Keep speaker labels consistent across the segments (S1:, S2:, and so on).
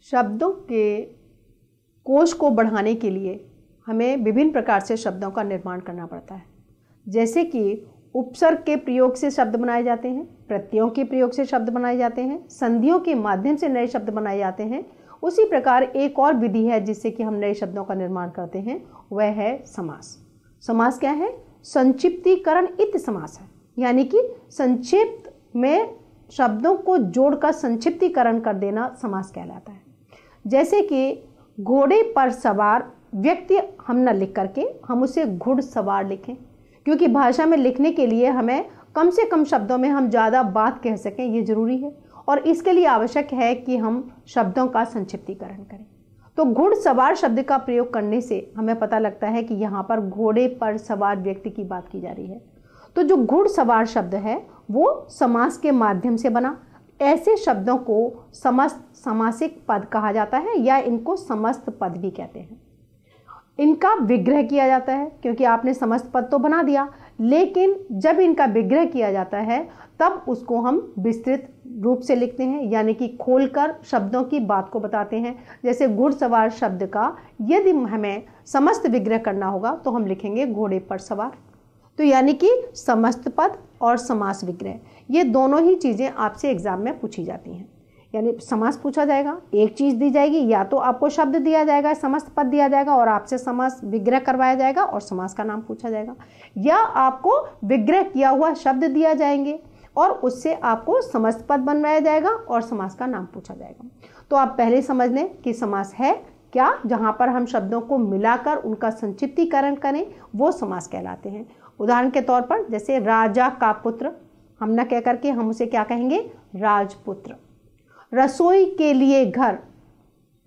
S1: शब्दों के कोश को बढ़ाने के लिए हमें विभिन्न प्रकार से शब्दों का निर्माण करना पड़ता है। जैसे कि उपसर्ग के प्रयोग से शब्द बनाए जाते हैं, प्रत्ययों के प्रयोग से शब्द बनाए जाते हैं, संधियों के माध्यम से नए शब्द बनाए जाते हैं। उसी प्रकार एक और विधि है जिससे कि हम नए शब्दों का निर्माण करते हैं, वह है समास। समास क्या है? संक्षिप्तीकरण इत्य समास है, यानी कि संक्षिप्त में शब्दों को जोड़कर संक्षिप्तीकरण कर देना समास कहलाता है। जैसे कि घोड़े पर सवार व्यक्ति हम न लिख करके हम उसे घुड़सवार लिखें, क्योंकि भाषा में लिखने के लिए हमें कम से कम शब्दों में हम ज़्यादा बात कह सकें, ये जरूरी है और इसके लिए आवश्यक है कि हम शब्दों का संक्षिप्तीकरण करें। तो घुड़सवार शब्द का प्रयोग करने से हमें पता लगता है कि यहाँ पर घोड़े पर सवार व्यक्ति की बात की जा रही है। तो जो घुड़सवार शब्द है वो समास के माध्यम से बना। ऐसे शब्दों को समस्त समासिक पद कहा जाता है या इनको समस्त पद भी कहते हैं। इनका विग्रह किया जाता है, क्योंकि आपने समस्त पद तो बना दिया, लेकिन जब इनका विग्रह किया जाता है तब उसको हम विस्तृत रूप से लिखते हैं, यानी कि खोलकर शब्दों की बात को बताते हैं। जैसे घुड़सवार शब्द का यदि हमें समस्त विग्रह करना होगा तो हम लिखेंगे घोड़े पर सवार। तो यानी कि समस्त पद और समास विग्रह, ये दोनों ही चीज़ें आपसे एग्जाम में पूछी जाती हैं। यानी समास पूछा जाएगा, एक चीज़ दी जाएगी, या तो आपको शब्द दिया जाएगा, समस्त पद दिया जाएगा और आपसे समास विग्रह करवाया जाएगा और समास का नाम पूछा जाएगा, या आपको विग्रह किया हुआ शब्द दिया जाएंगे और उससे आपको समस्त पद बनवाया जाएगा और समास का नाम पूछा जाएगा। तो आप पहले समझ लें कि समास है क्या, जहाँ पर हम शब्दों को मिलाकर उनका संक्षिप्तीकरण करें, वो समास कहलाते हैं। उदाहरण के तौर पर जैसे राजा का पुत्र, हम न कह करके हम उसे क्या कहेंगे? राजपुत्र। रसोई के लिए घर,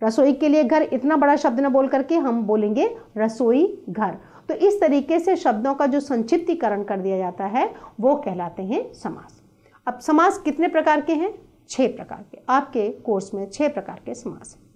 S1: रसोई के लिए घर इतना बड़ा शब्द न बोल करके हम बोलेंगे रसोई घर। तो इस तरीके से शब्दों का जो संक्षिप्तीकरण कर दिया जाता है वो कहलाते हैं समास। अब समास कितने प्रकार के हैं? 6 प्रकार के। आपके कोर्स में 6 प्रकार के समास हैं।